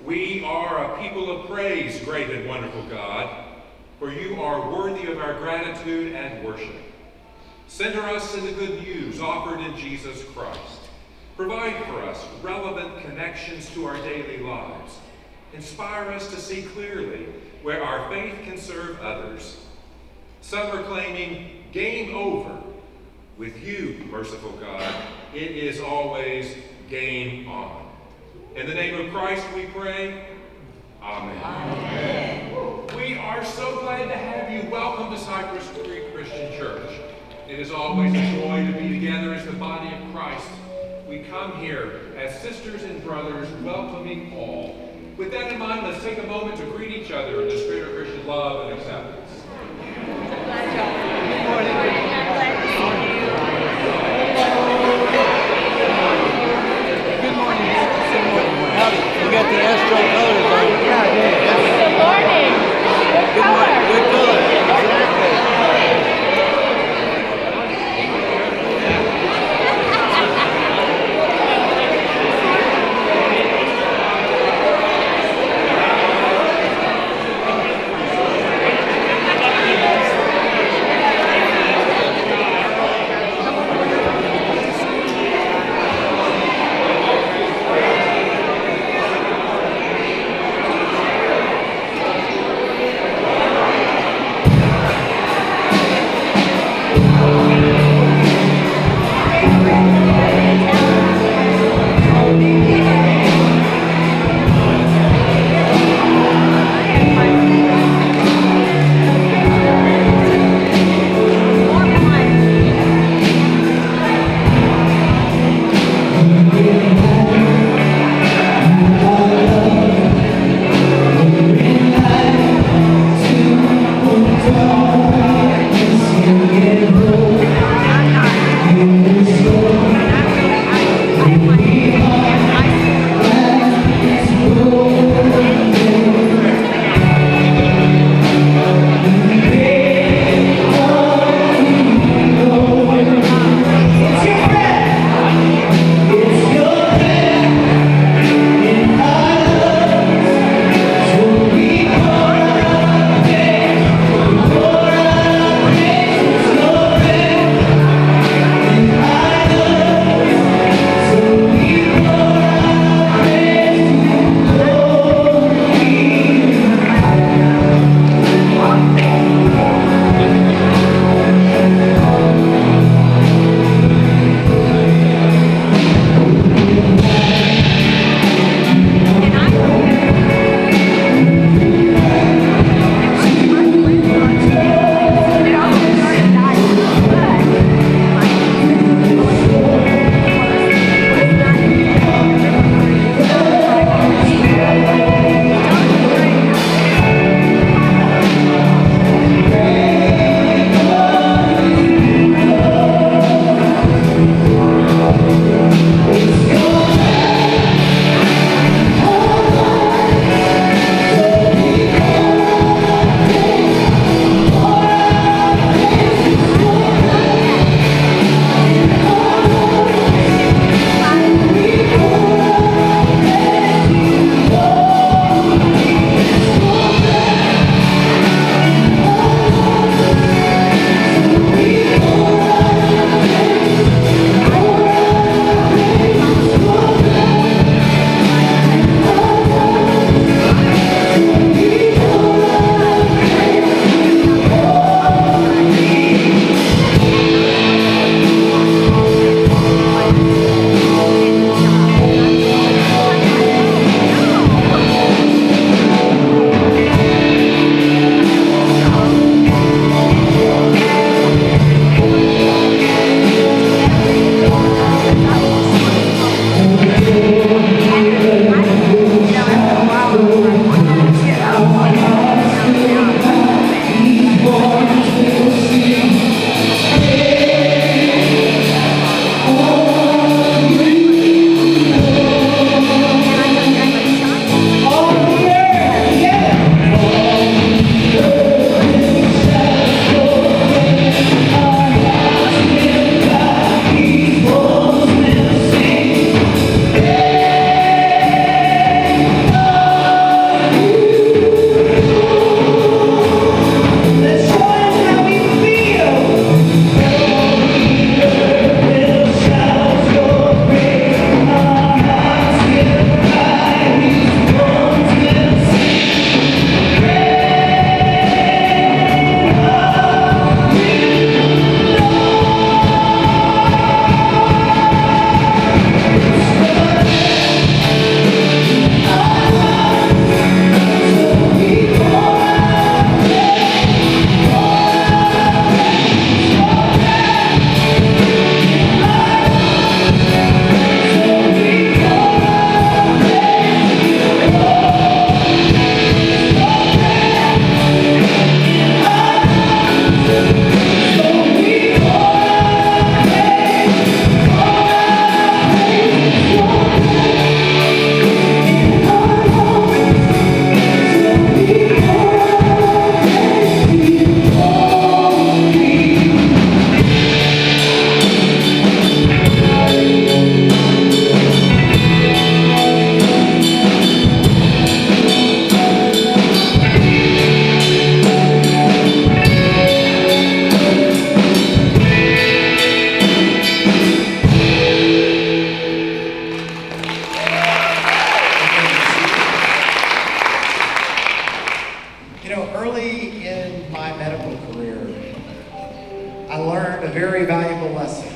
We are a people of praise, great and wonderful God, for you are worthy of our gratitude and worship. Center us in the good news offered in Jesus Christ. Provide for us relevant connections to our daily lives. Inspire us to see clearly where our faith can serve others. Some are claiming game over. With you, merciful God, it is always game on. In the name of Christ we pray. Amen. Amen. We are so glad to have you. Welcome to Cypress Creek Christian Church. It is always a joy to be together as the body of Christ. We come here as sisters and brothers, welcoming all. With that in mind, let's take a moment to greet each other in the spirit of Christian love and acceptance. Good morning. Howdy. You got the Astro colors on. Good morning. Good color. Good color. Exactly. Early in my medical career, I learned a very valuable lesson.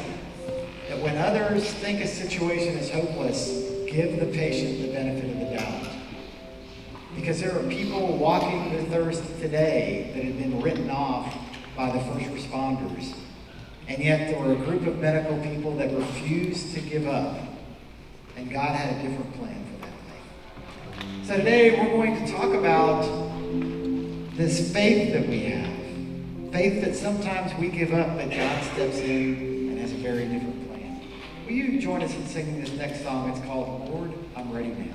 That when others think a situation is hopeless, give the patient the benefit of the doubt. Because there are people walking with thirst today that have been written off by the first responders. And yet there were a group of medical people that refused to give up. And God had a different plan for that day. So today we're going to talk about this faith that we have. Faith that sometimes we give up, but God steps in and has a very different plan. Will you join us in singing this next song? It's called Lord, I'm Ready Now.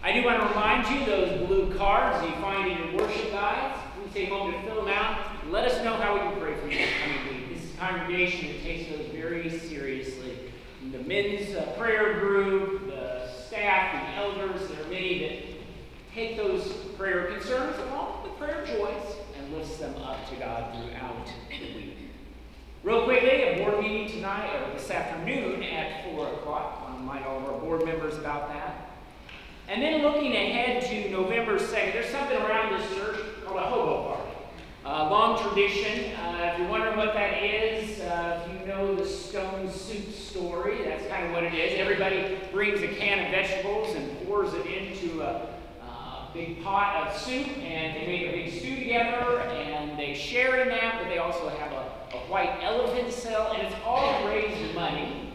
I do want to remind you, those blue cards you find in your worship guides, please take a moment to fill them out. let us know how we can pray for you this coming week. This is a congregation that takes those very seriously. The men's prayer group, the staff, the elders, there are many that take those prayer concerns along with prayer joys and lifts them up to God throughout the week. Real quickly, a board meeting tonight, or this afternoon at 4 o'clock. I want to remind all of our board members about that. And then looking ahead to November 2nd, there's something around this church called a hobo party. Long tradition. If you're wondering what that is, if you know the stone soup story, that's kind of what it is. Everybody brings a can of vegetables and pours it into a big pot of soup, and they make a big stew together, and they share in that, but they also have a white elephant cell, and it's all to raise money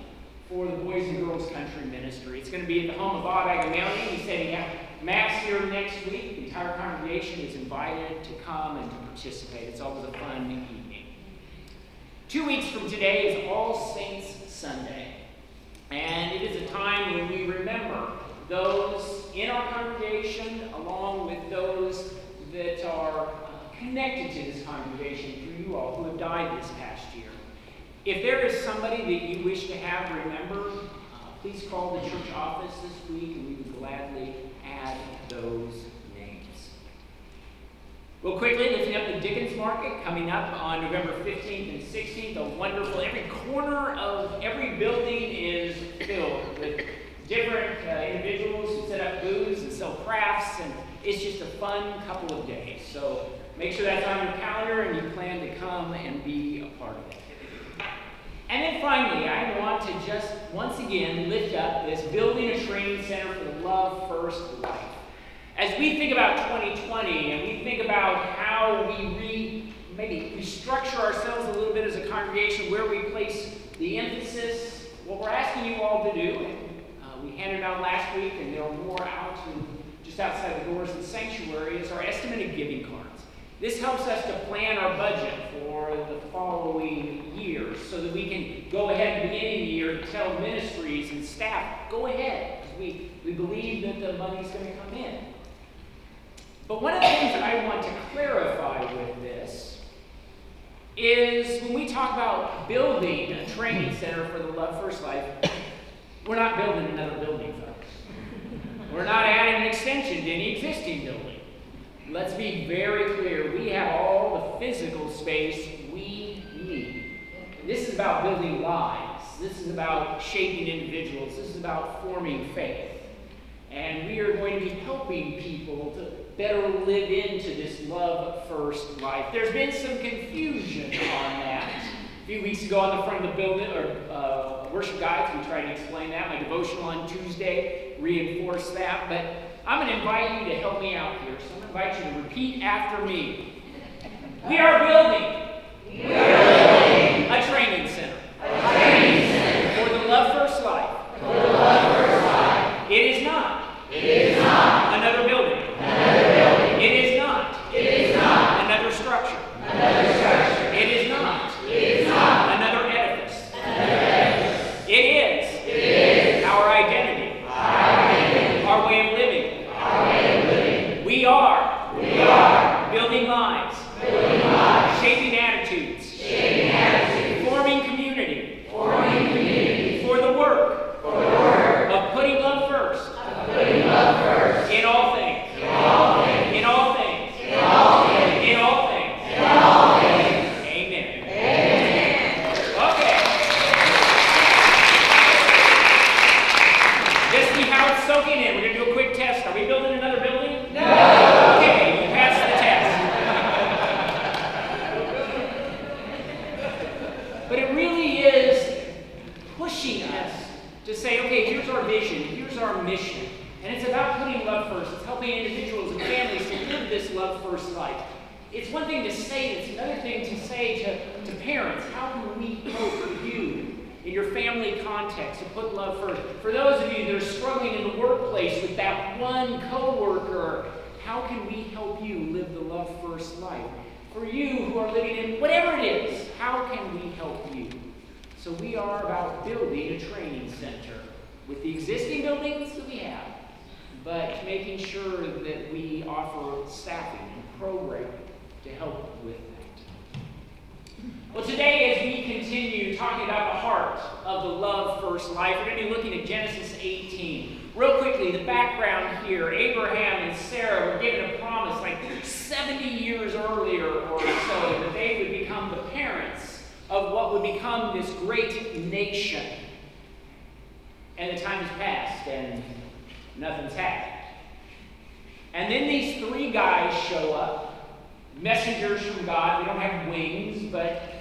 for the Boys and Girls Country Ministry. It's going to be at the home of Bob Agamalion. He's setting up Mass here next week. The entire congregation is invited to come and to participate. It's always a fun evening. 2 weeks from today is All Saints Sunday. And it is a time when we remember those in our congregation along with those that are connected to this congregation through you all who have died this past year. If there is somebody that you wish to have remembered, please call the church office this week and we would gladly add those names. Well, quickly, lifting up the Dickens Market coming up on November 15th and 16th. A wonderful, every corner of every building is filled with different individuals who set up booths and sell crafts, and it's just a fun couple of days. So make sure that's on your calendar and you plan to come and be a part of it. And then finally, I want to just once again lift up this building a training center for the Love First life. As we think about 2020 and we think about how we maybe restructure ourselves a little bit as a congregation, where we place the emphasis, what we're asking you all to do, and we handed out last week and there are more out just outside the doors of the sanctuary, is our estimated giving cards. This helps us to plan our budget for the following year so that we can go ahead at the beginning of the year to tell ministries and staff, go ahead, because we believe that the money's going to come in. But one of the things that I want to clarify with this is when we talk about building a training center for the Love First Life, we're not building another building, folks. We're not adding an extension to any existing building. Let's be very clear. We have all the physical space we need. This is about building lives. This is about shaping individuals. This is about forming faith. And we are going to be helping people to better live into this Love First life. There's been some confusion on that. A few weeks ago on the front of the building, or worship guides, we tried to explain that. My devotional on Tuesday reinforced that. But I'm going to invite you to help me out here. So I'm going to invite you to repeat after me. We are building a training center. For the Love First life. It is not. Another building. It is not. Another structure. It is not. Another edifice. It is our identity. Our way of living. We are building lives. Shaping attitudes. Forming community. For the work of putting love first. In all things. In all things. Amen. Okay. Just see how it's soaking in. We're going to do a quick test. Are we building another building? No. Okay, you passed the test. But it really is pushing us to say, okay, here's our vision, here's our mission. And it's about putting love first. It's helping individuals and families to live this Love First life. It's one thing to say it, it's another thing to say to parents, how can we help you in your family context to put love first? For those of you that are struggling in the workplace with that one coworker, how can we help you live the Love First life? For you who are living in whatever it is, how can we help you? So we are about building a training center with the existing buildings that we have, but making sure that we offer staffing and programming to help with that. Well, today, as we continue talking about the heart of the love first life, we're going to be looking at Genesis 18. Real quickly, the background here: Abraham and Sarah were given a promise like 70 years earlier or so that they would become the parents of what would become this great nation. And the time has passed, and nothing's happened. And then these three guys show up, messengers from God. They don't have wings, but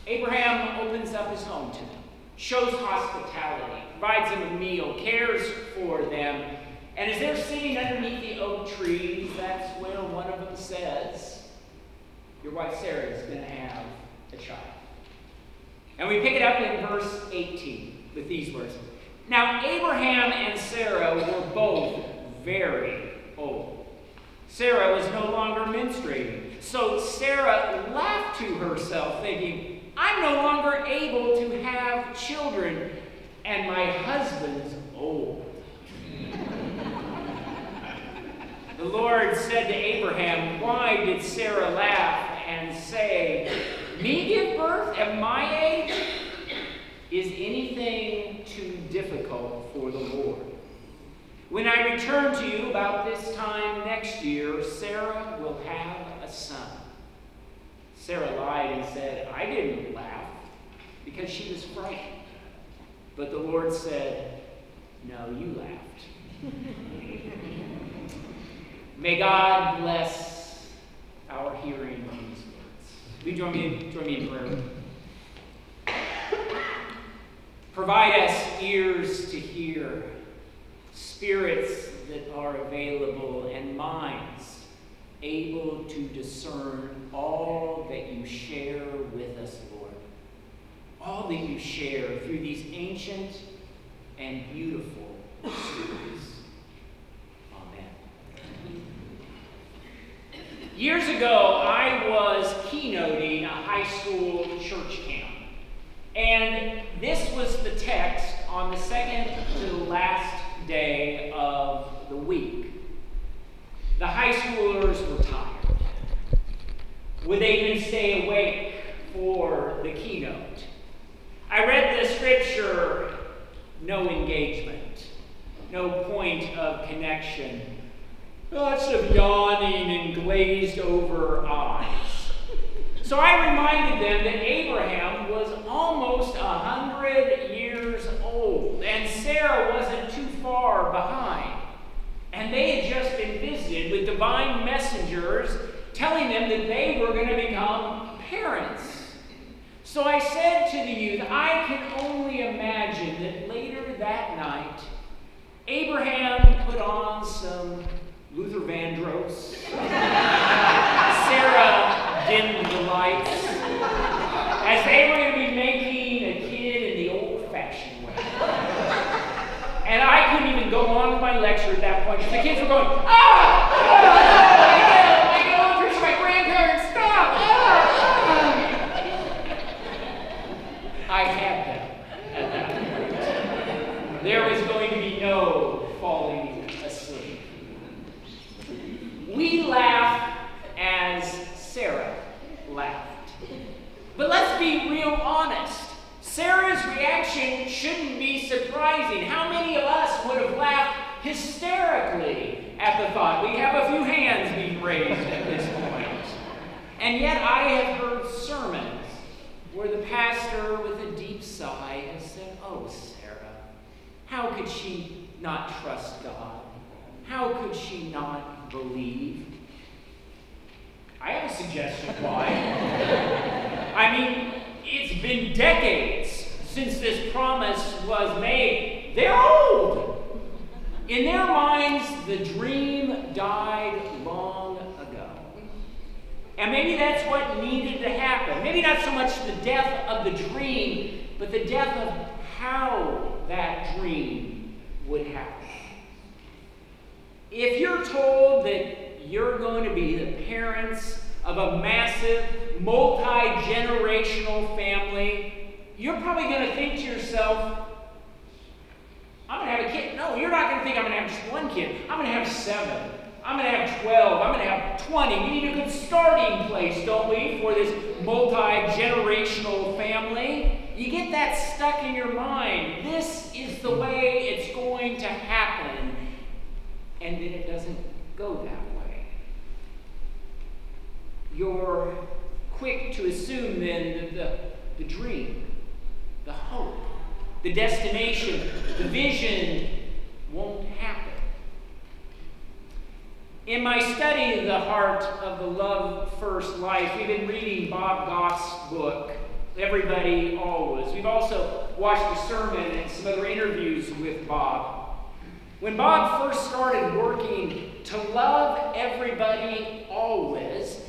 Abraham opens up his home to them, shows hospitality, provides them a meal, cares for them. And as they're sitting underneath the oak trees, that's where one of them says, "Your wife Sarah is going to have a child." And we pick it up in verse 18 with these words. Now, Abraham and Sarah were both very old. Sarah was no longer menstruating. So Sarah laughed to herself, thinking, "I'm no longer able to have children, and my husband's old." The Lord said to Abraham, "Why did Sarah laugh and say, 'Me give birth at my age'? Is anything too difficult for the Lord? When I return to you about this time next year, Sarah will have a son." Sarah lied and said, "I didn't laugh," because she was frightened. But the Lord said, "No, you laughed." May God bless our hearing of these words. Will you join me in prayer? Provide us ears to hear, spirits that are available, and minds able to discern all that you share with us, Lord. All that you share through these ancient and beautiful stories. Amen. Years ago, I was keynoting a high school church camp. And this was the text on the second to the last day of the week. The high schoolers were tired. Would they even stay awake for the keynote? I read the scripture, no engagement, no point of connection, lots of yawning and glazed over eyes. So I reminded them that Abraham was almost 100 years old, and Sarah wasn't too far behind. And they had just been visited with divine messengers telling them that they were going to become parents. So I said to the youth, I can only imagine that later that night, Abraham put on some Luther Vandross. Sarah dimmed the lights, as they were going to be making a kid in the old-fashioned way. And I couldn't even go on with my lecture at that point. The kids were going, I go preach to my grandparents, stop! I had them at that point. There was going to be no falling asleep. We laugh as Sarah laughed. But let's be real honest. Sarah's reaction shouldn't be surprising. How many of us would have laughed hysterically at the thought? We have a few hands being raised at this point. And yet I have heard sermons where the pastor, with a deep sigh, has said, "Oh, Sarah, how could she not trust God? How could she not believe?" I have a suggestion why. I mean, it's been decades since this promise was made. They're old. In their minds, the dream died long ago. And maybe that's what needed to happen. Maybe not so much the death of the dream, but the death of how that dream would happen. If you're told that you're going to be the parents of a massive, multi-generational family, you're probably going to think to yourself, I'm going to have a kid. No, you're not going to think I'm going to have just one kid. I'm going to have 7. I'm going to have 12. I'm going to have 20. We need a good starting place, don't we, for this multi-generational family? You get that stuck in your mind. This is the way it's going to happen. And then it doesn't go that way. You're quick to assume then that the dream, the hope, the destination, the vision won't happen. In my study of the heart of the Love First Life, we've been reading Bob Goff's book, Everybody Always. We've also watched a sermon and some other interviews with Bob. When Bob first started working to love everybody always,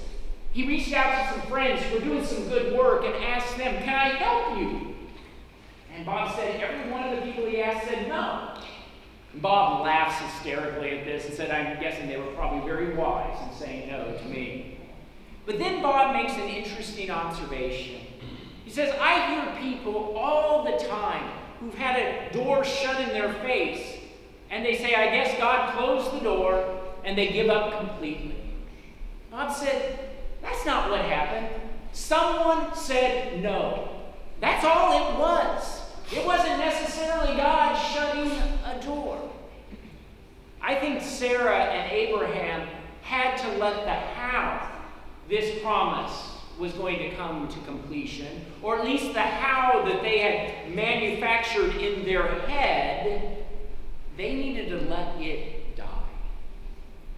he reached out to some friends who were doing some good work and asked them, "Can I help you?" And Bob said every one of the people he asked said no. And Bob laughs hysterically at this and said, "I'm guessing they were probably very wise in saying no to me." But then Bob makes an interesting observation. He says, "I hear people all the time who've had a door shut in their face, and they say, 'I guess God closed the door,' and they give up completely." Bob said, "That's not what happened. Someone said no. That's all it was. It wasn't necessarily God shutting a door." I think Sarah and Abraham had to let the how this promise was going to come to completion, or at least the how that they had manufactured in their head, they needed to let it die.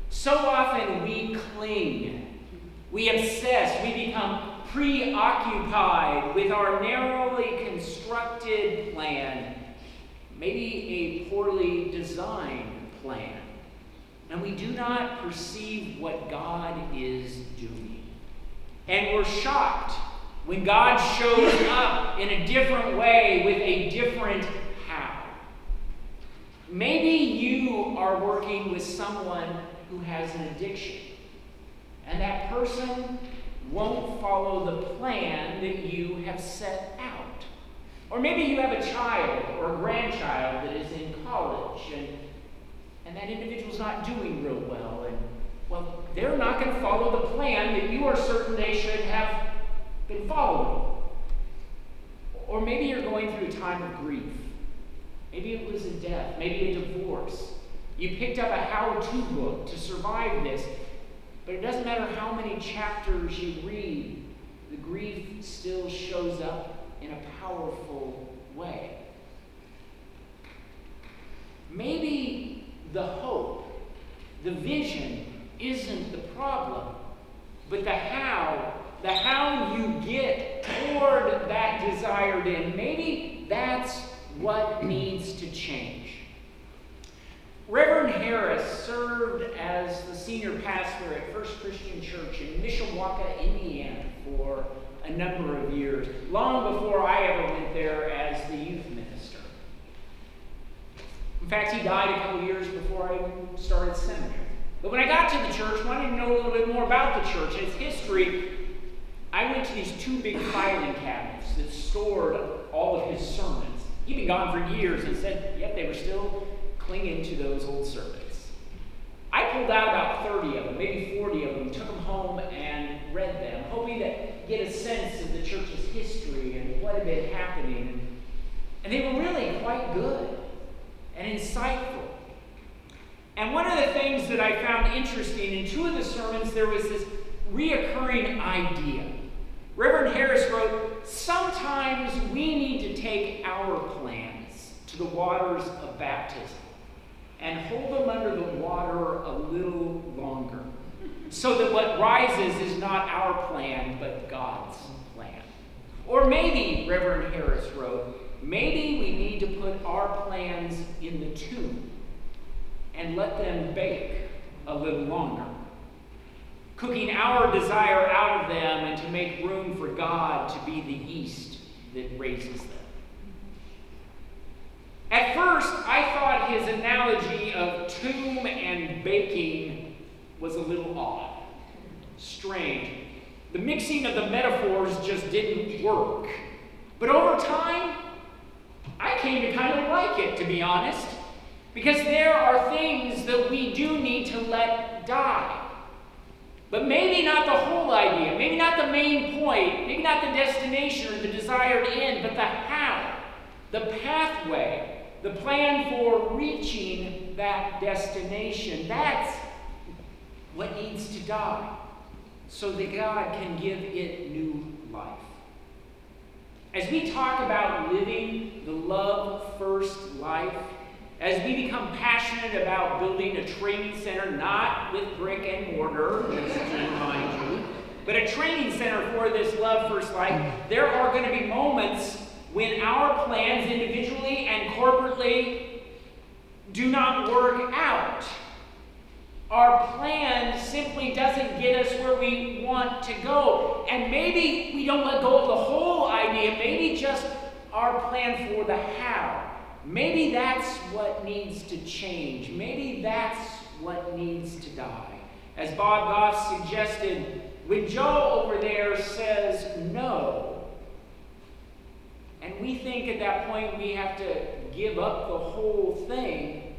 So often we cling, we obsess, we become preoccupied with our narrowly constructed plan, maybe a poorly designed plan, and we do not perceive what God is doing. And we're shocked when God shows up in a different way with a different how. Maybe you are working with someone who has an addiction, and that person won't follow the plan that you have set out. Or maybe you have a child or a grandchild that is in college, and that individual's not doing real well, and well, they're not going to follow the plan that you are certain they should have been following. Or maybe you're going through a time of grief. Maybe it was a death, maybe a divorce. You picked up a how-to book to survive this, but it doesn't matter how many chapters you read, the grief still shows up in a powerful way. Maybe the hope, the vision, isn't the problem, but the how you get toward that desired end. Maybe that's what needs to change. Reverend Harris served as the senior pastor at First Christian Church in Mishawaka, Indiana for a number of years, long before I ever went there as the youth minister. In fact, he died a couple years before I even started seminary. But when I got to the church, wanting to know a little bit more about the church and its history, I went to these two big filing cabinets that stored all of his sermons. He'd been gone for years and said, yep, they were still clinging to those old sermons. I pulled out about 30 of them, maybe 40 of them, took them home and read them, hoping to get a sense of the church's history and what had been happening. And they were really quite good and insightful. And one of the things that I found interesting, in two of the sermons, there was this reoccurring idea. Reverend Harris wrote, sometimes we need to take our plans to the waters of baptism and hold them under the water a little longer, so that what rises is not our plan, but God's plan. Or maybe, Reverend Harris wrote, maybe we need to put our plans in the tomb and let them bake a little longer, cooking our desire out of them and to make room for God to be the yeast that raises them. At first, I thought his analogy of tomb and baking was a little odd, strange. The mixing of the metaphors just didn't work. But over time, I came to kind of like it, to be honest, because there are things that we do need to let die. But maybe not the whole idea, maybe not the main point, maybe not the destination or the desired end, but the how, the pathway, the plan for reaching that destination. That's what needs to die so that God can give it new life. As we talk about living the love first life, as we become passionate about building a training center, not with brick and mortar, just to remind you, but a training center for this love first life, there are going to be moments when our plans individually and corporately do not work out. Our plan simply doesn't get us where we want to go. And maybe we don't let go of the whole idea, maybe just our plan for the how. Maybe that's what needs to change. Maybe that's what needs to die. As Bob Goff suggested, when Joe over there says no, and we think at that point we have to give up the whole thing,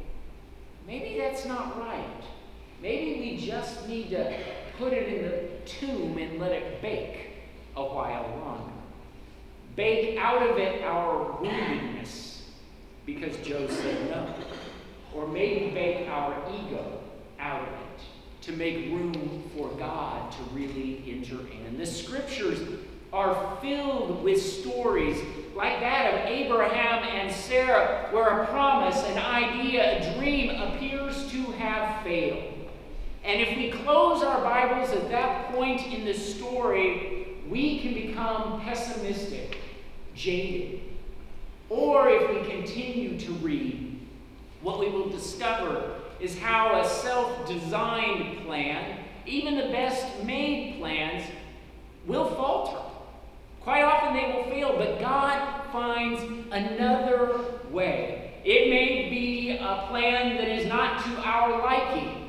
maybe that's not right. Maybe we just need to put it in the tomb and let it bake a while longer. Bake out of it our woundedness because Joe said no. Or maybe bake our ego out of it to make room for God to really enter in. The scriptures are filled with stories like that of Abraham and Sarah, where a promise, an idea, a dream appears to have failed. And if we close our Bibles at that point in the story, we can become pessimistic, jaded. Or if we continue to read, what we will discover is how a self-designed plan, even the best made plans, will falter. Quite often they will fail, but God finds another way. It may be a plan that is not to our liking.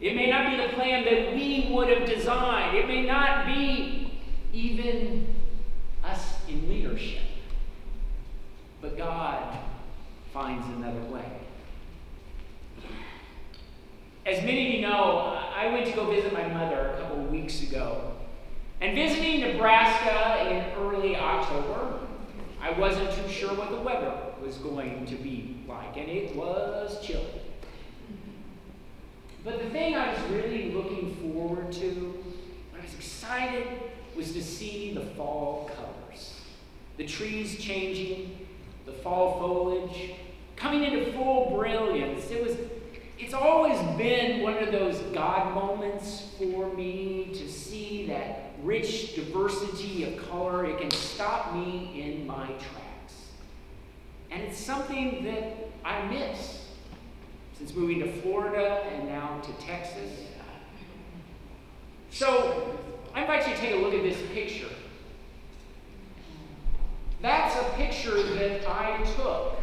It may not be the plan that we would have designed. It may not be even us in leadership. But God finds another way. As many of you know, I went to go visit my mother a couple of weeks ago. And visiting Nebraska in early October, I wasn't too sure what the weather was going to be like, and it was chilly. But the thing I was really looking forward to, when I was excited, was to see the fall colors. The trees changing, the fall foliage, coming into full brilliance. It's always been one of those God moments for me to see that rich diversity of color. It can stop me in my tracks. And it's something that I miss since moving to Florida and now to Texas. So I invite you to take a look at this picture. That's a picture that I took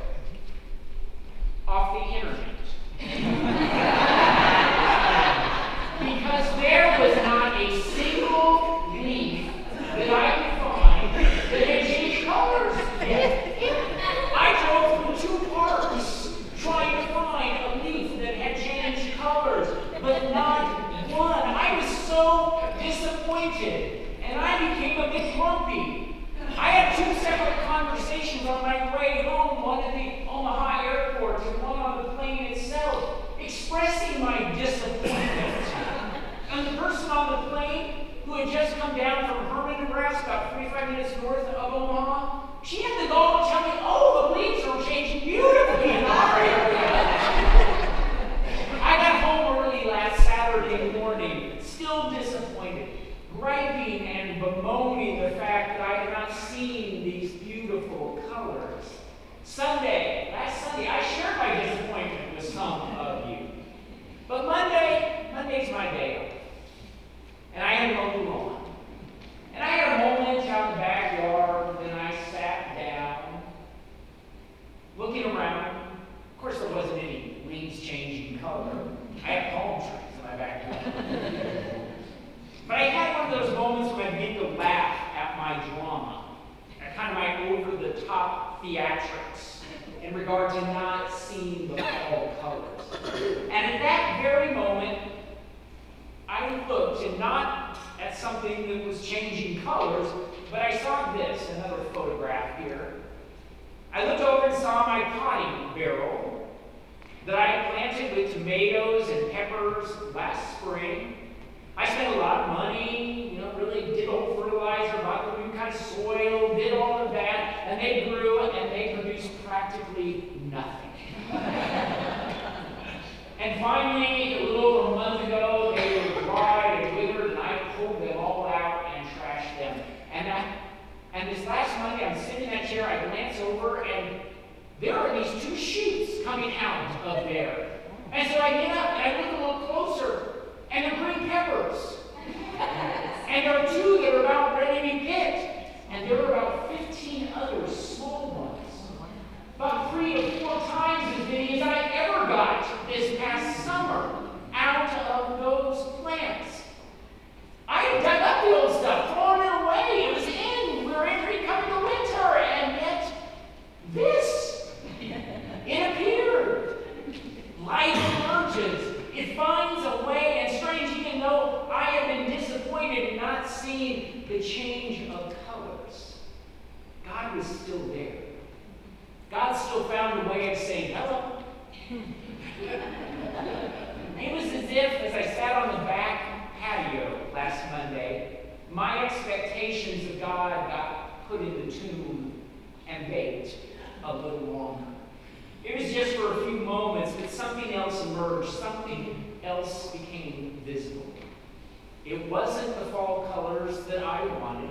off the internet. Because there was not a single leaf that I could find that had changed colors yet. I drove through 2 parks trying to find a leaf that had changed colors, but not one. I was so disappointed, and I became a bit grumpy. I had 2 separate conversations on my way home, one at the Omaha airport and one on the plane itself, expressing my disappointment. And the person on the plane, who had just come down from Herman, Nebraska, about 45 minutes north of Omaha, she had the gall to tell me, oh, the leaves are changing beautifully in our area. I got home early last Saturday morning, still disappointed, griping and bemoaning the fact that I had not seen these beautiful colors. Last Sunday, I shared my disappointment with some of you. But Monday's my day off. And I had mowed the lawn. And I had a moment out in the backyard, and I sat down, looking around. Of course, there wasn't any leaves changing color. I had palm trees in my backyard. But I had one of those moments when I began to laugh at my drama, at kind of my over-the-top theatrics in regard to not seeing the fall colors. And at that very moment, I I looked, and not at something that was changing colors, but I saw this, another photograph here. I looked over and saw my potting barrel that I had planted with tomatoes and peppers last spring. I spent a lot of money, really did all fertilizer, bought the new kind of soil, did all of that, and they grew and they produced practically nothing. And finally, a little over a month ago, they were dry and withered, and I pulled them all out and trashed them. And this last Monday, I'm sitting in that chair, I glance over, and there are these two shoots coming out of there. And so I get up and I look a little closer, and they're green peppers. And there are two that are about ready to be picked. And there are about 15 other small ones. About 3 to 4 times as many as I ever got this past summer out of those plants. I had dug up the old stuff, thrown it away. It was in. We were coming to winter. And yet, this, it appeared. Life emerges. It finds a way. And strange, even though I have been disappointed in not seeing the change of colors, God was still there. God still found a way of saying, hello. It was as if, as I sat on the back patio last Monday, my expectations of God got put in the tomb and baked a little longer. It was just for a few moments, but something else emerged. Something else became visible. It wasn't the fall colors that I wanted.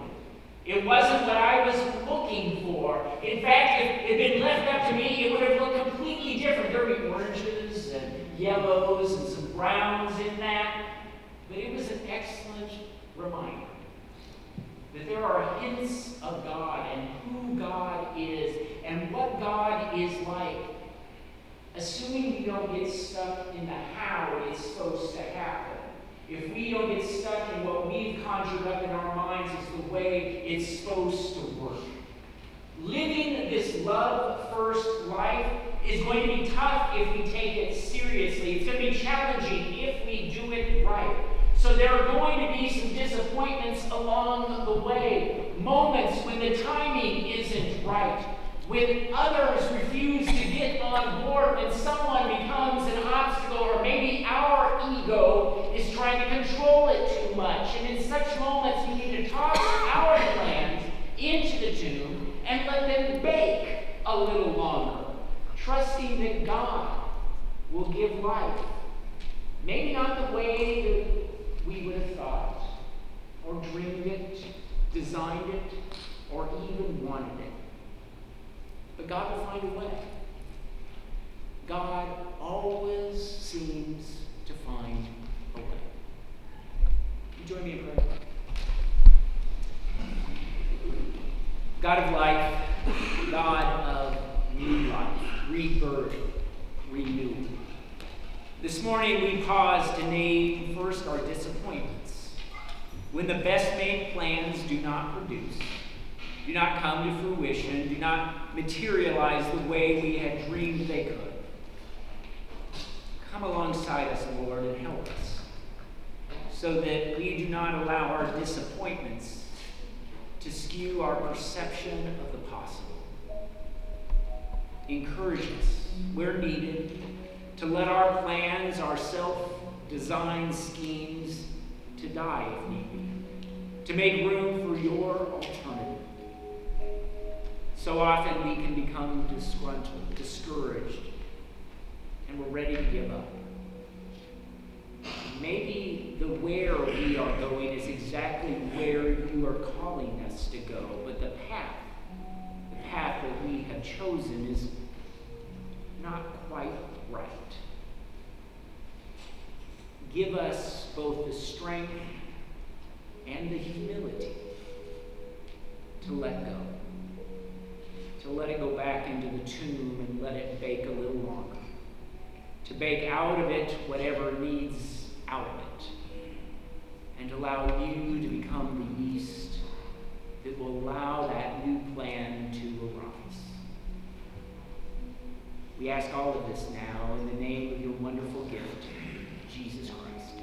It wasn't what I was looking for. In fact, if it had been left up to me, it would have looked completely different. There would be oranges and yellows and some browns in that. But it was an excellent reminder that there are hints of God and who God is and what God is like, assuming we don't get stuck in the how it's supposed to happen. If we don't get stuck in what we've conjured up in our minds as the way it's supposed to work. Living this love-first life is going to be tough if we take it seriously. It's going to be challenging if we do it right. So there are going to be some disappointments along the way. Moments when the timing isn't right. When others refuse to get on board, when someone becomes an obstacle, or maybe our ego is trying to control it too much. And in such moments, we need to toss our plans into the tomb and let them bake a little longer, trusting that God will give life. Maybe not the way that we would have thought, or dreamed it, designed it, or even wanted it. But God will find a way. God always seems to find a way. You join me in prayer. God of life, God of new life, rebirth, renewal. This morning we pause to name first our disappointments. When the best made plans do not produce, do not come to fruition, do not materialize the way we had dreamed they could. Come alongside us, Lord, and help us, so that we do not allow our disappointments to skew our perception of the possible. Encourage us, where needed, to let our plans, our self-designed schemes, to die if need be, to make room for your alternative. So often we can become disgruntled, discouraged, and we're ready to give up. Maybe the where we are going is exactly where you are calling us to go, but the path that we have chosen is not quite right. Give us both the strength and the humility to let go. To let it go back into the tomb and let it bake a little longer. To bake out of it whatever needs out of it. And allow you to become the yeast that will allow that new plan to arise. We ask all of this now in the name of your wonderful gift, Jesus Christ.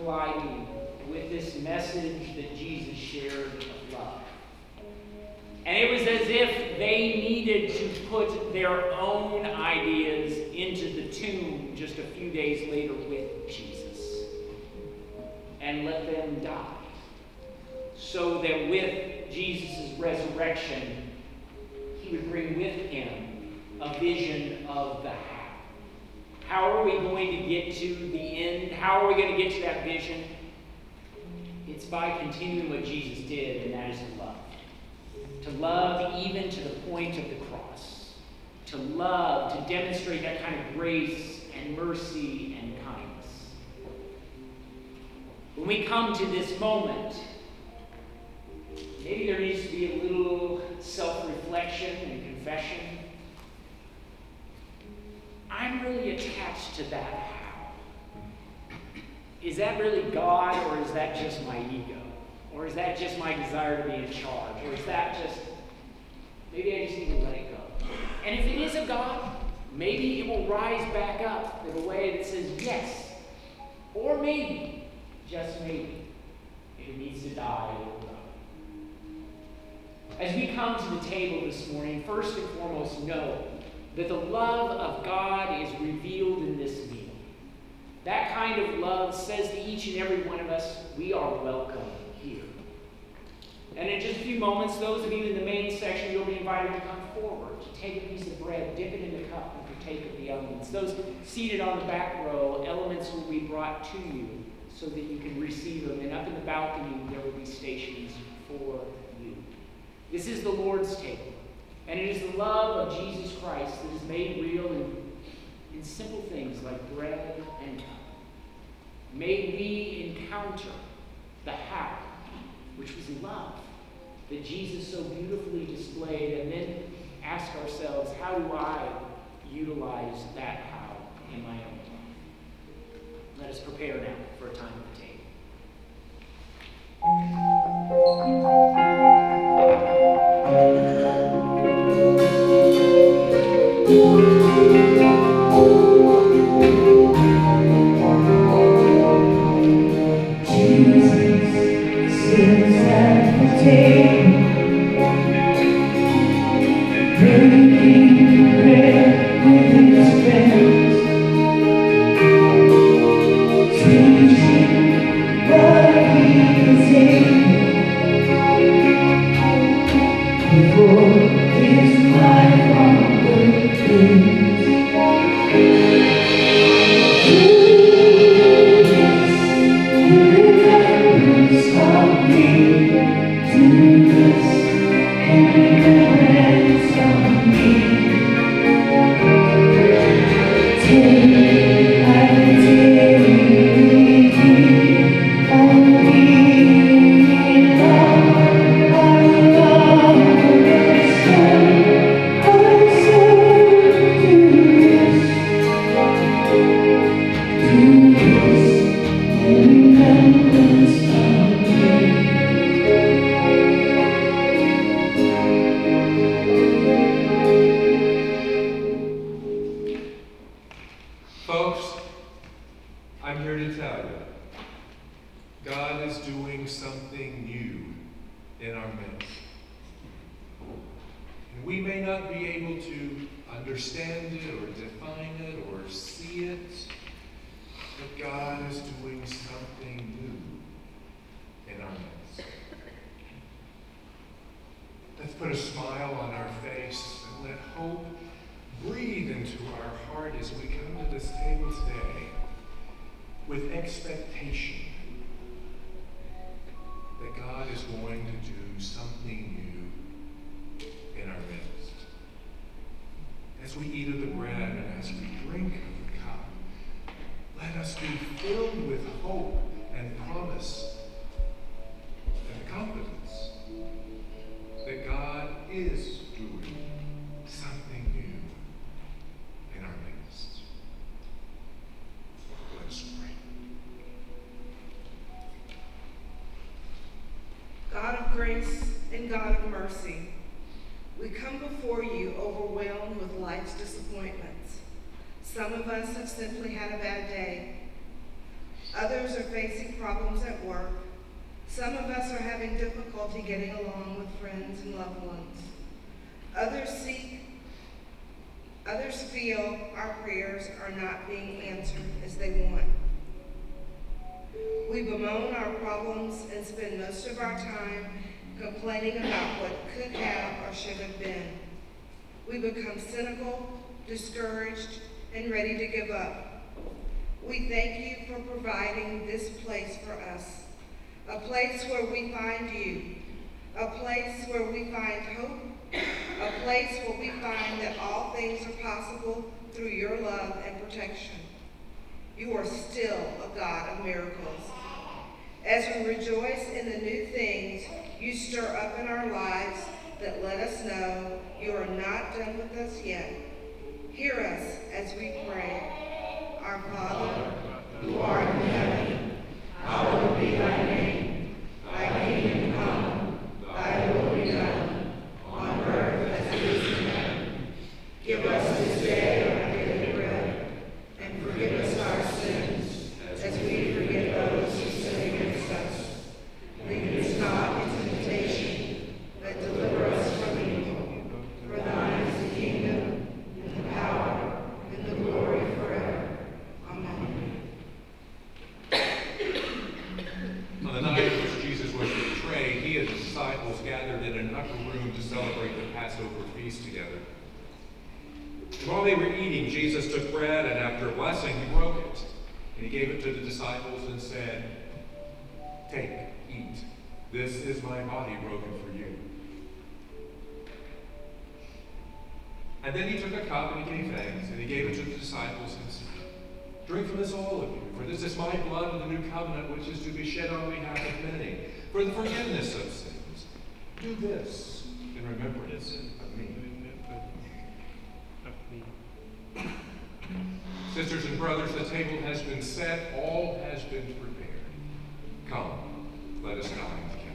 colliding with this message that Jesus shared of love. And it was as if they needed to put their own ideas into the tomb just a few days later with Jesus and let them die, so that with Jesus' resurrection, he would bring with him a vision of the how. How are we going to get to the end? How are we going to get to that vision? It's by continuing what Jesus did, and that is to love. To love even to the point of the cross. To love, to demonstrate that kind of grace and mercy and kindness. When we come to this moment, maybe there needs to be a little self-reflection and confession. I'm really attached to that how. Is that really God, or is that just my ego? Or is that just my desire to be in charge? Or is that just, maybe I just need to let it go? And if it is a God, maybe it will rise back up in a way that says yes. Or maybe, just maybe, if it needs to die, it will die. As we come to the table this morning, first and foremost, know that the love of God is revealed in this meal. That kind of love says to each and every one of us, we are welcome here. And in just a few moments, those of you in the main section, you'll be invited to come forward, to take a piece of bread, dip it in the cup, and partake of the elements. Those seated on the back row, elements will be brought to you so that you can receive them. And up in the balcony, there will be stations for you. This is the Lord's table. And it is the love of Jesus Christ that is made real in simple things like bread and cup. May we encounter the how, which was love, that Jesus so beautifully displayed, and then ask ourselves, how do I utilize that how in my own life? Let us prepare now for a time at the table. Folks, I'm here to tell you, God is doing something new in our midst. And we may not be able to understand it or define it or see it, but God is doing something new in our midst. Let's put a smile on our face and let hope breathe into our heart as we come to this table today with expectation that God is going to do something new in our midst. As we eat of the bread and as we drink of the cup, let us be filled with hope and promise and confidence that God is doing something new in our midst. Let us pray. God of grace and God of mercy, we come before you overwhelmed with life's disappointments. Some of us have simply had a bad day. Others are facing problems at work. Some of us are having difficulty getting along with friends and loved ones. Others feel our prayers are not being answered as they want. We bemoan our problems and spend most of our time complaining about what could have or should have been. We become cynical, discouraged, and ready to give up. We thank you for providing this place for us, a place where we find you, a place where we find hope, a place where we find that all things are possible through your love and protection. You are still a God of miracles. As we rejoice in the new things you stir up in our lives that let us know you are not done with us yet, hear us as we pray. Our Father, who art in heaven, hallowed be thy name. Thy kingdom come, thy will be done, on earth as it is in heaven. Give us this day our daily bread, and forgive us our sins, as we forgive those who sin against us. Lead us not into temptation, but deliver us from evil. For thine is the kingdom, and the power, and the glory forever. Amen. On the night in which Jesus was betrayed, he and his disciples gathered in an upper room to celebrate the Passover feast together. And while they were eating, Jesus took bread, and after a blessing, he broke it. And he gave it to the disciples and said, "Take, eat. This is my body broken for you." And then he took a cup and he gave thanks, and he gave it to the disciples and said, "Drink from this, all of you, for this is my blood of the new covenant, which is to be shed on behalf of many, for the forgiveness of sins. Do this in remembrance of me." Sisters and brothers, the table has been set, all has been prepared. Come, let us dine together.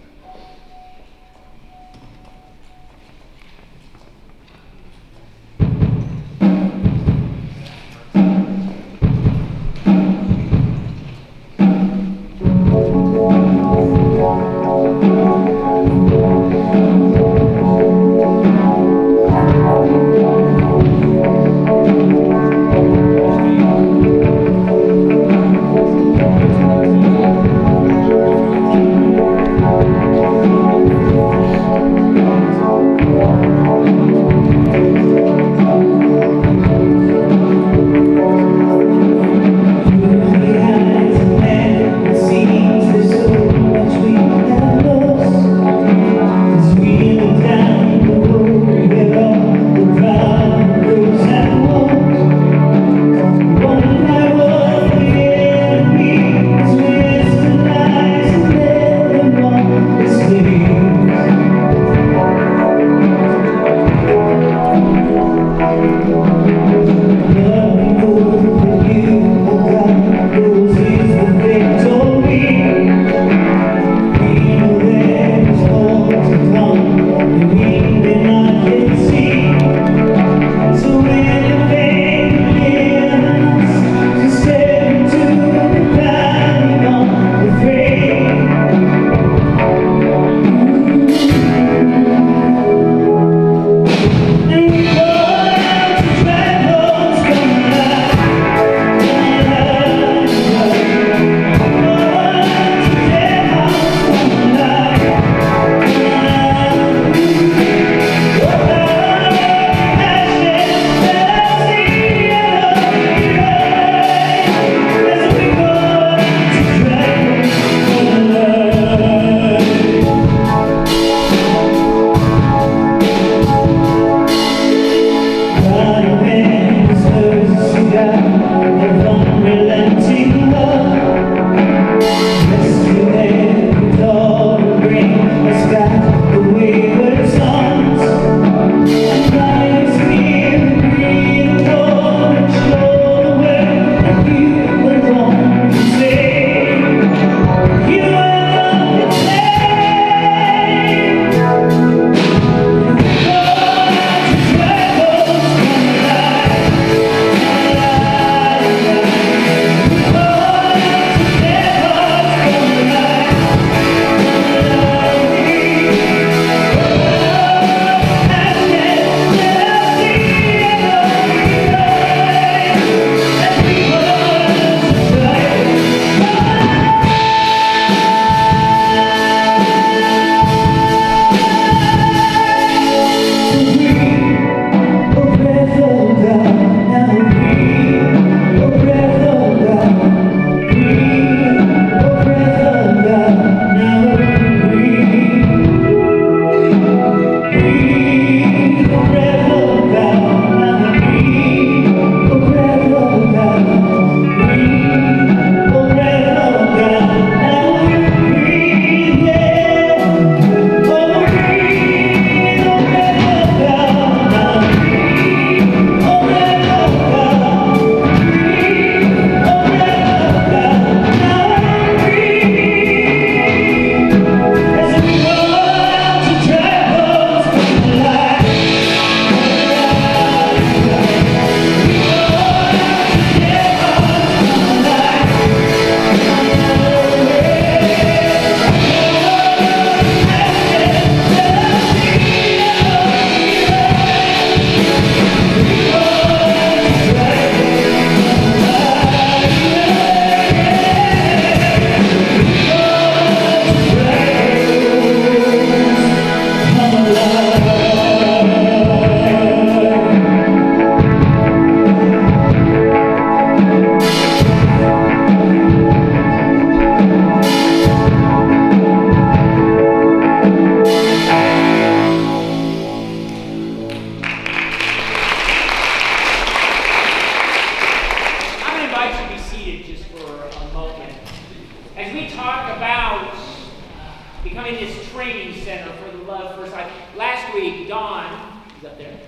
becoming this training center for the Love First Life. Last week, Dawn, who's up there,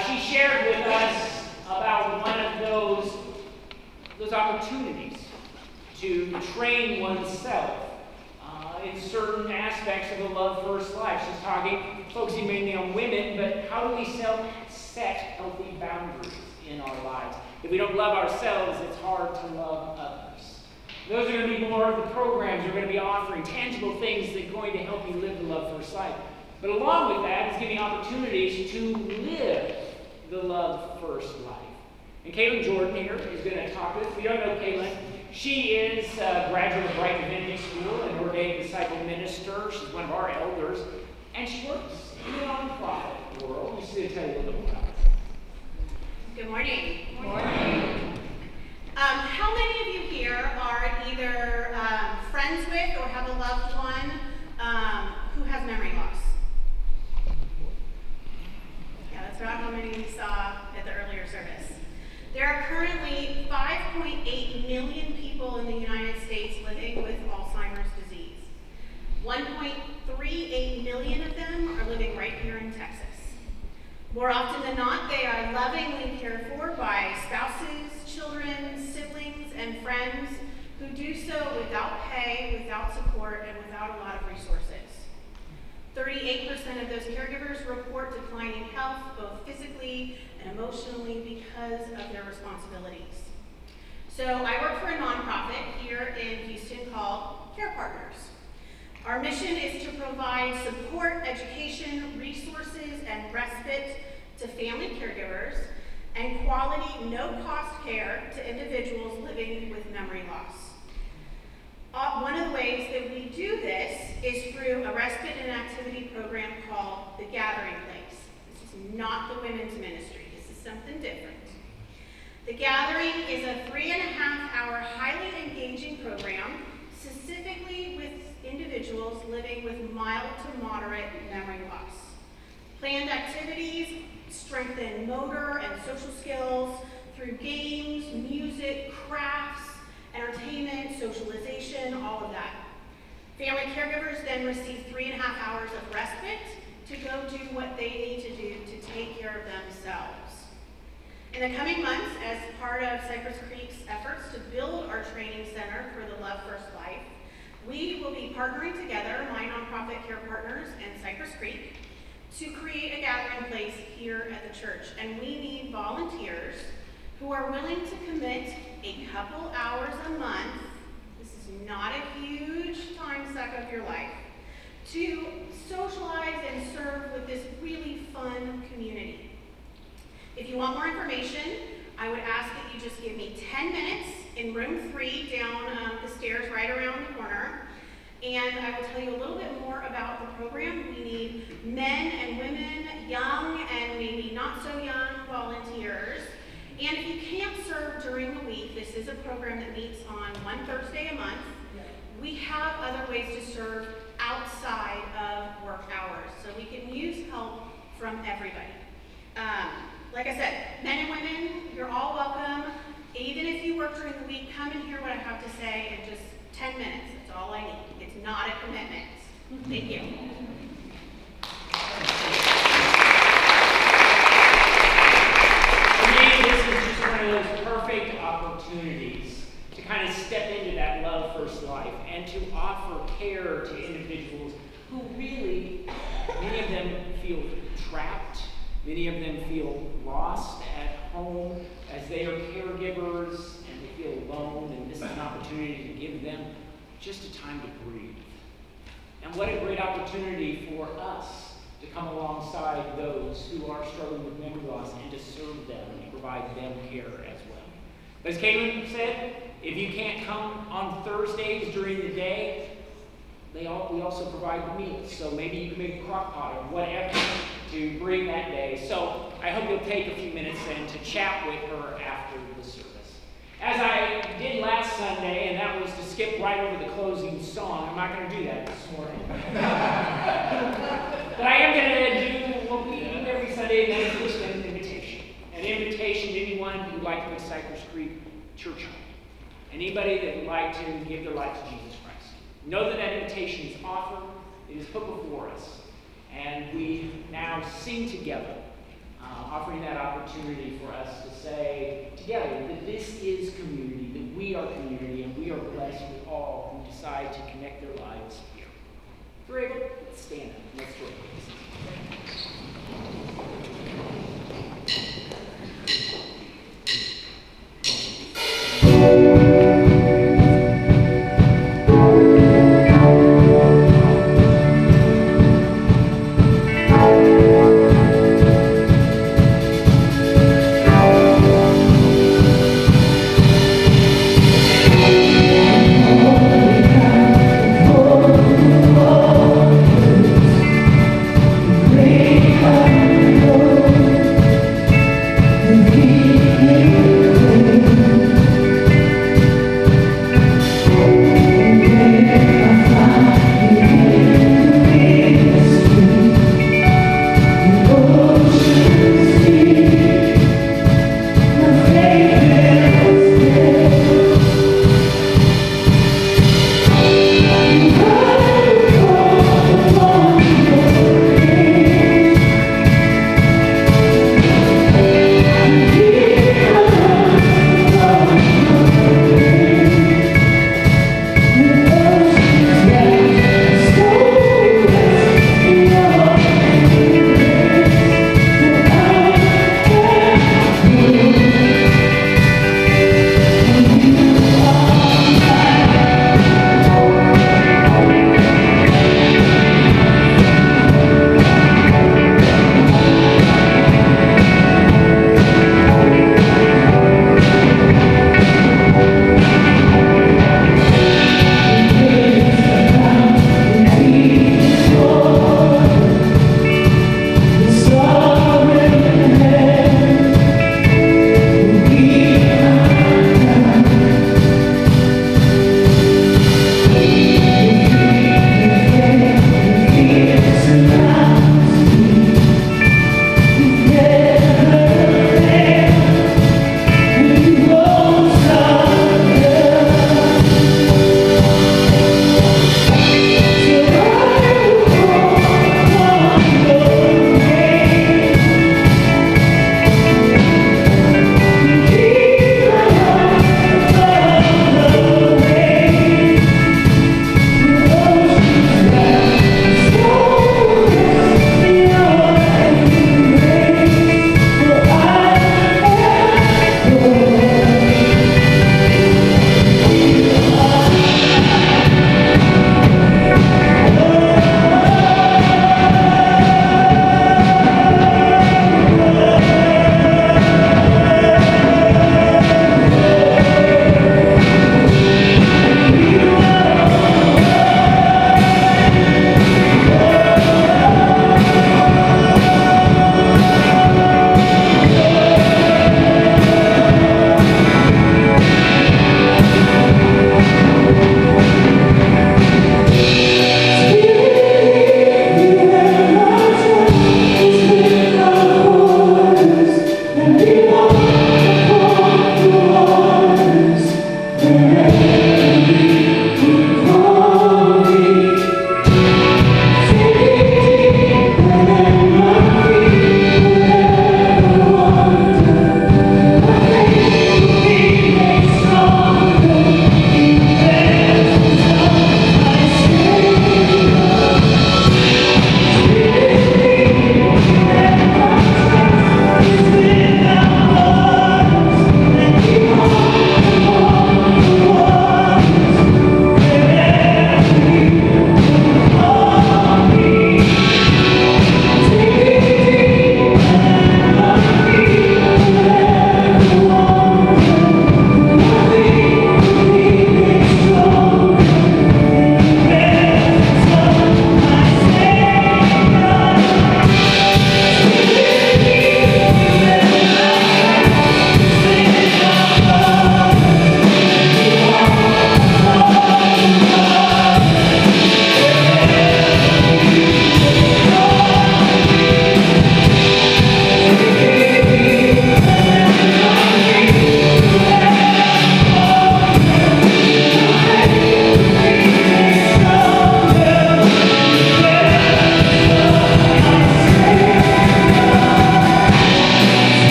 she shared with us about one of those opportunities to train oneself in certain aspects of the Love First Life. She's focusing mainly on women, but how do we set healthy boundaries in our lives? If we don't love ourselves, it's hard to love others. Those are going to be more of the programs we're going to be offering, tangible things that are going to help you live the Love First Life. But along with that is giving opportunities to live the Love First Life. And Caitlin Jordan here is going to talk to us. If you don't know Caitlin, she is a graduate of Bright Divinity School and ordained disciple minister. She's one of our elders. And she works in the nonprofit world. She's going to tell you a little bit more about it. Good morning. Good morning. How many of you here are either friends with or have a loved one who has memory loss? Yeah, that's about how many we saw at the earlier service. There are currently 5.8 million people in the United States living with Alzheimer's disease. 1.38 million of them are living right here in Texas. More often than not, they are lovingly cared for by spouses, children, siblings, and friends who do so without pay, without support, and without a lot of resources. 38% of those caregivers report declining health, both physically and emotionally, because of their responsibilities. So I work for a nonprofit here in Houston called Care Partners. Our mission is to provide support, education, resources, and respite to family caregivers and quality, no-cost care to individuals living with memory loss. One of the ways that we do this is through a respite and activity program called The Gathering Place. This is not the women's ministry. This is something different. The Gathering is a 3.5-hour highly engaging program specifically with individuals living with mild to moderate memory loss. Planned activities strengthen motor and social skills through games, music, crafts, entertainment, socialization, all of that. Family caregivers then receive 3.5 hours of respite to go do what they need to do to take care of themselves. In the coming months, as part of Cypress Creek's efforts to build our training center for the Love First Life, we will be partnering together, my nonprofit Care Partners and Cypress Creek, to create a gathering place here at the church. And we need volunteers who are willing to commit a couple hours a month, this is not a huge time suck of your life, to socialize and serve with this really fun community. If you want more information, I would ask that you just give me 10 minutes in room 3 down the stairs right around the corner, and I will tell you a little bit more about the program. We need men and women, young and maybe not so young volunteers. And if you can't serve during the week, this is a program that meets on one Thursday a month. We have other ways to serve outside of work hours, so we can use help from everybody. Like I said, men and women, you're all welcome. Even if you work during the week, come and hear what I have to say in just 10 minutes. That's all I need. It's not a commitment. Thank you. For me, this is just one of those perfect opportunities to kind of step into that Love First Life and to offer care to individuals who really, many of them feel trapped. Many of them feel lost at home as they are caregivers and they feel alone, and this is an opportunity to give them just a time to breathe. And what a great opportunity for us to come alongside those who are struggling with memory loss and to serve them and provide them care as well. As Caitlin said, if you can't come on Thursdays during the day, we also provide the meals. So maybe you can make a crock pot or whatever to bring that day. So I hope you'll take a few minutes then to chat with her after the service. As I did last Sunday, and that was to skip right over the closing song. I'm not going to do that this morning. But I am going to do what we do every Sunday, and that is just an invitation. An invitation to anyone who would like to make Cypress Creek church home. Anybody that would like to give their life to Jesus Christ. Know that that invitation is offered. it is put before us. And we now sing together, offering that opportunity for us to say together that this is community, that we are community, and we are blessed with all who decide to connect their lives here. If you're able, let's stand up and let's join us.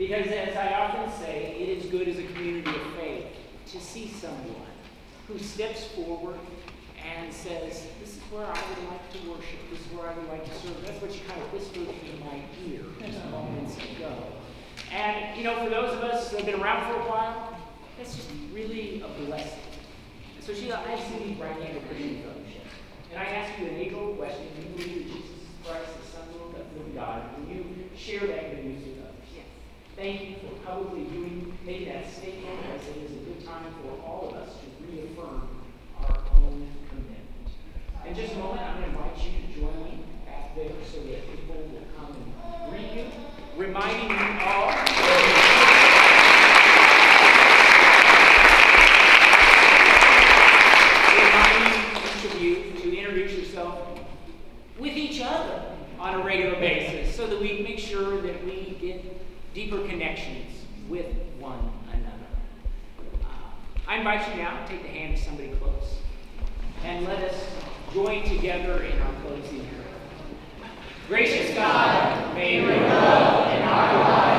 Because as I often say, it is good as a community of faith to see someone who steps forward and says, this is where I would like to worship, this is where I would like to serve. That's what you kind of whispered in my ear just moments ago. And, for those of us that have been around for a while, that's just really a blessing. So Sheila, I see you right here at Christian Fellowship. And I ask you an age-old question. Do you believe that Jesus Christ, the Son of God, will you share that good news with others? Yes. Thank you for publicly making that statement, as it is a good time for all of us to reaffirm our own commitment. In just a moment, I'm going to invite you to join me back there so that people will come and greet you, reminding you all to introduce yourself with each other on a regular basis so that we make sure that we get deeper connections with one another. I invite you now to take the hand of somebody close and let us join together in our closing prayer. Gracious God, may your love in our lives